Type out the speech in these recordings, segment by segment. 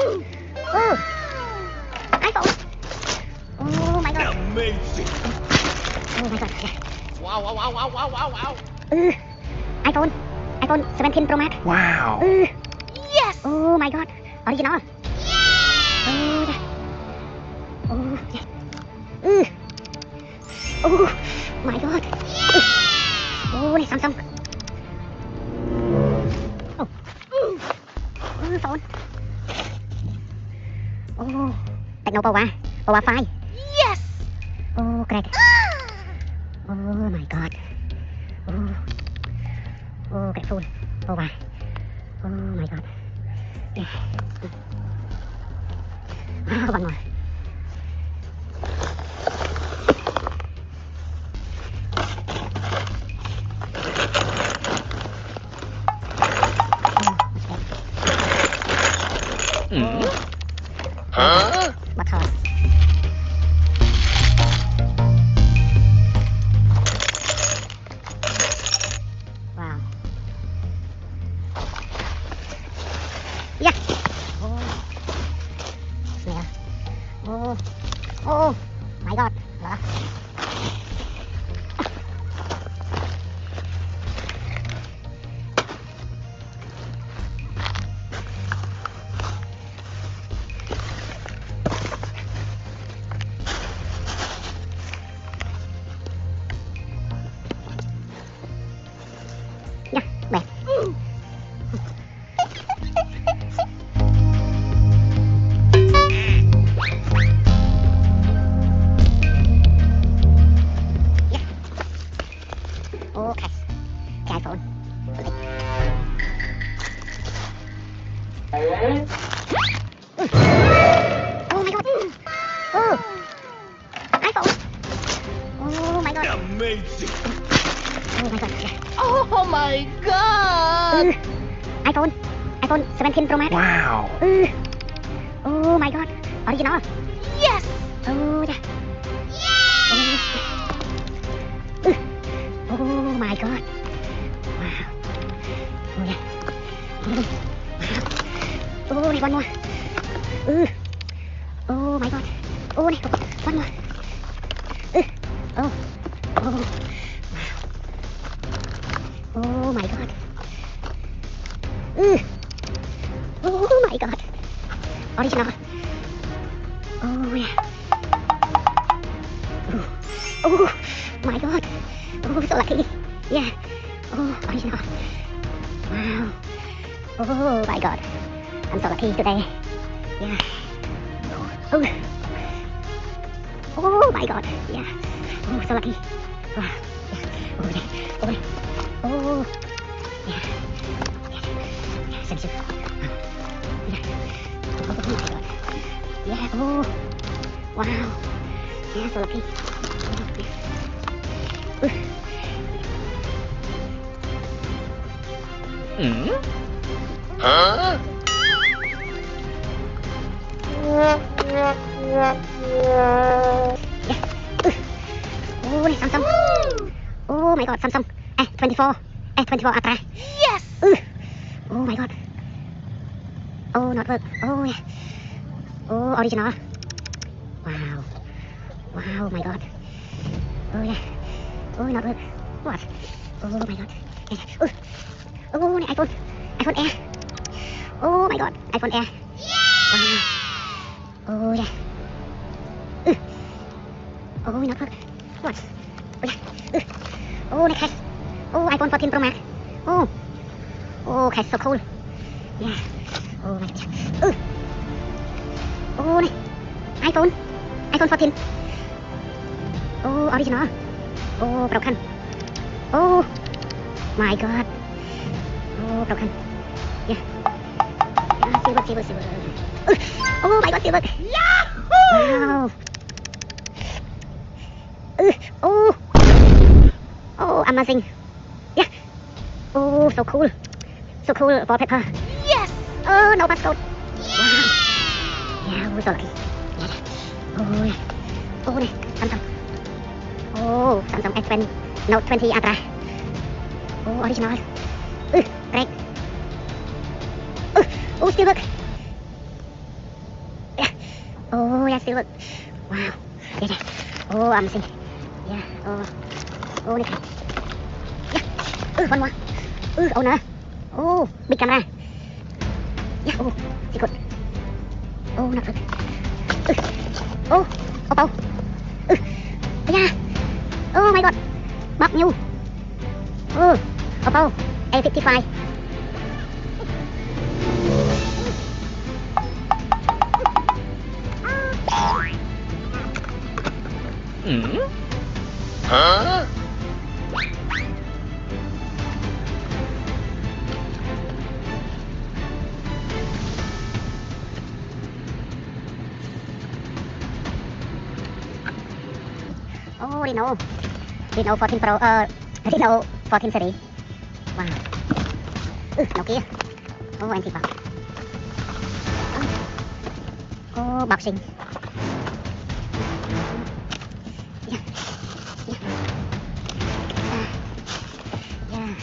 Oh, iPhone. Oh my god. Amazing. Oh my god. Wow, wow, wow, wow, wow, wow, wow. iPhone 17 Pro Max. Wow. Yes. Oh my god. Original. Oh yeah. Oh yeah. Oh my god. Oh này Samsung. Oh. Phone. Oh. Techno Power 5. Yes! Oh great. Oh my god. Oh great phone. Power. Oh my god. Yeah. One more. Huh? What horse? Wow. Yeah. Oh. Snail. Oh. Oh. My god. Đó. Yeah, bè. Yeah. Okay. Cái iPhone. Oh my god. Oh. iPhone. Oh my god. Amazing. Oh my god. Yeah. Oh my god! iPhone 17 Pro Max. Wow. Oh my god. Original. Yes! Oh yeah. Oh my god. Wow. Oh yeah. Wow. Oh này one more. Oh my god. Oh này one more. Oh. Oh. Wow. Oh my god. Oh my god. Original. Oh yeah. Oh my god. Oh so lucky. Yeah. Oh original. Wow. Oh my god. I'm so lucky today. Yeah. Oh. Oh my god. Yeah. Oh so lucky. Wow. Yeah. Oh yeah. Oh yeah. Oh. Yeah. Yeah. Thank you. Yeah. Oh my god. Yeah. Oh. Wow. Yeah, so lucky. Huh? Yeah. Oh, này Samsung. Oh my god, Samsung S24 Ultra. Yes! Oh my god. Oh, not work. Oh yeah. Oh, original. Wow. Wow, my god. Oh yeah. Oh, not work. What? Oh my god. Oh, này iPhone Air. Oh my god, iPhone Air. Wow. Oh yeah. Oh, not work. What? Oh yeah. Oh, này case. Oh, iPhone 14 Pro Max. Oh. Oh, case so cool. Yeah. Oh my god. Oh, này iPhone 14. Oh, original. Oh, broken. Oh my god. Oh, broken. Yeah. Yeah, silver. Oh my god, silver. Yahoo! Wow. Oh. Oh, amazing. Yeah. Oh, so cool. So cool, wallpaper. Yes! Oh, no passcode. Wow. Yeah, so lucky. Yeah. Oh, yeah. Oh, này, Samsung. Oh, Samsung S20 Note 20 Ultra. Oh, original. Great. Oh, still work. yeah, still work. Wow. Yeah, yeah. Oh, amazing. Yeah. Oh. Oh, này. Yeah. One more. Oh no. Oh, big camera. Yeah. Oh, secret. Oh, not good. Oh, Oppo. Yeah. Oh my god. Bọc nhu. Oh, Oppo A55. Hả? Oh, Reno 14 Pro, Reno 14 series. Wow. Nokia. Oh, anti-pop. Oh, boxing. Yeah. Yeah. Yeah.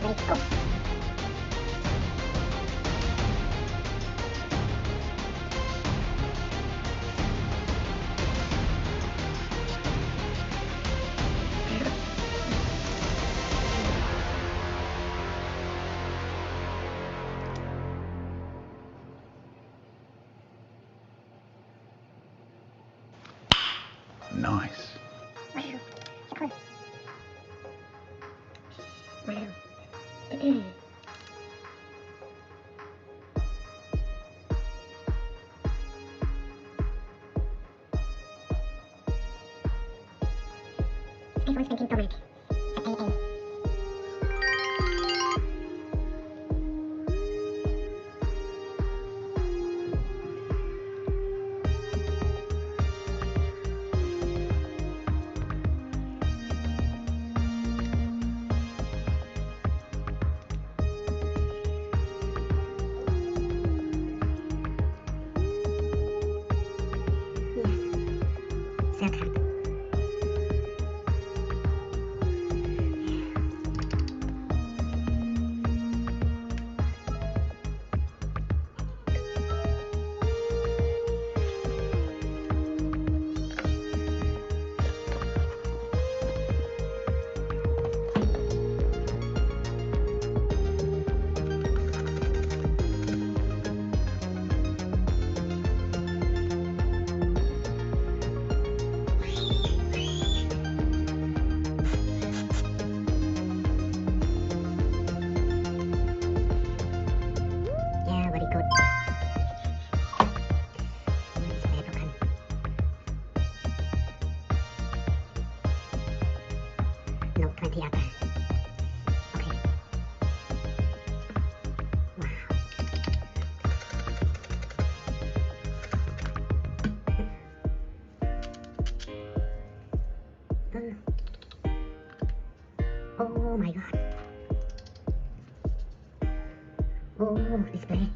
Ready, go. Nice. Wow. Cool. Wow. iPhone thinking tomato. At AA. Yes. So good. Oh my god. Oh, display.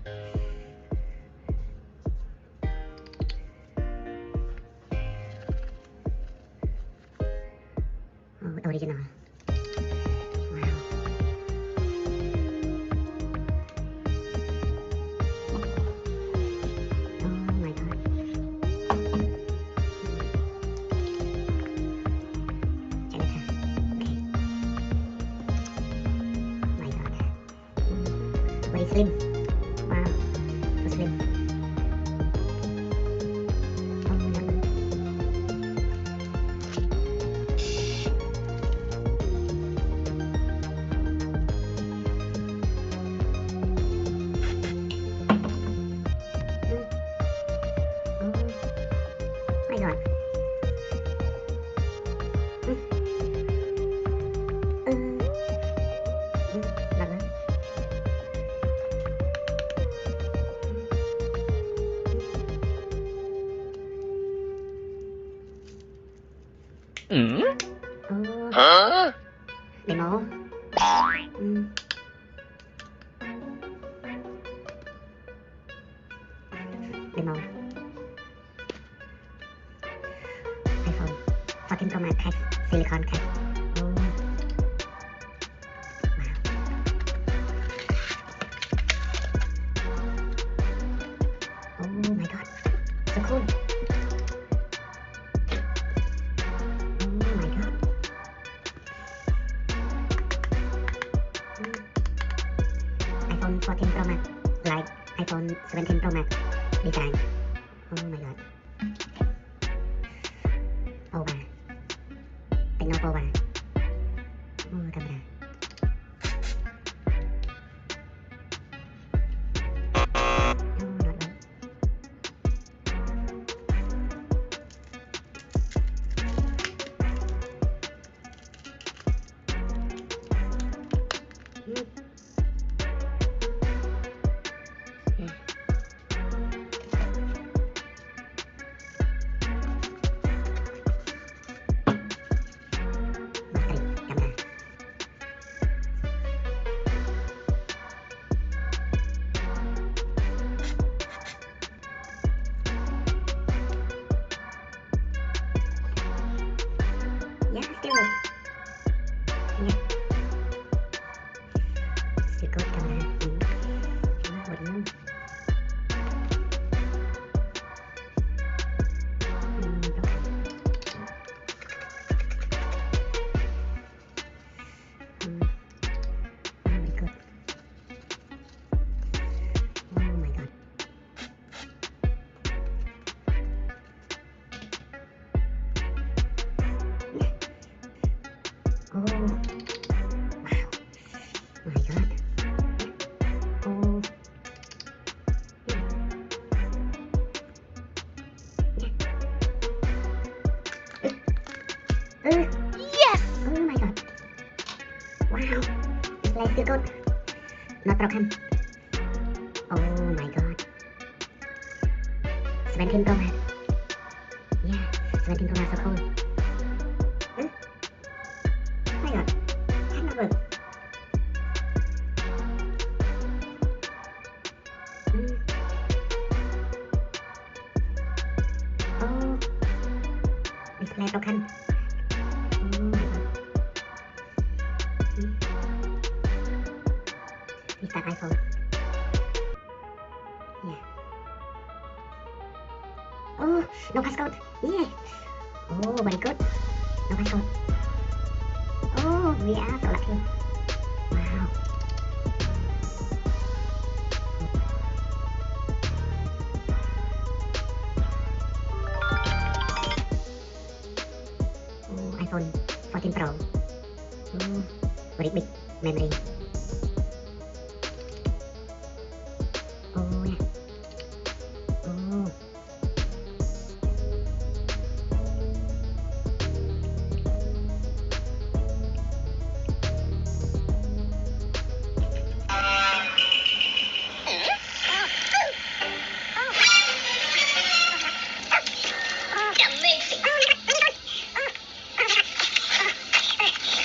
Oh, original. Wow. Oh my god. Check it out. Okay. My god. Very slim. Wow. So slim. Oh my god. My god. Not bad. Hmm? Oh, Huh? demo. Demo. iPhone 14 Pro Max case, silicone case. Oh, wow. Oh my god, so cool. Oh my god. iPhone 14 Pro Max, like iPhone 17 Pro Max design. Oh my god. Over. Techno over. Oh, camera. Oh, not bad. Yeah. Battery, camera. Yeah, still good. Yeah. Still good camera. What do you know? Okay. Very good. Oh my god. Oh, wow. My god. Oh. Yes! Oh my god. Wow. Display still good. Not broken. Oh my god. 17 Pro Max. Yeah, 17 Pro Max so cool. My god. Cannot work. Oh. Display broken. Oh my god. Restart iPhone. Yeah. Oh, no passcode. Yeah. Oh, very good. No passcode. Oh, we are so lucky. Wow. Oh, iPhone 14 Pro. Oh, very big memory.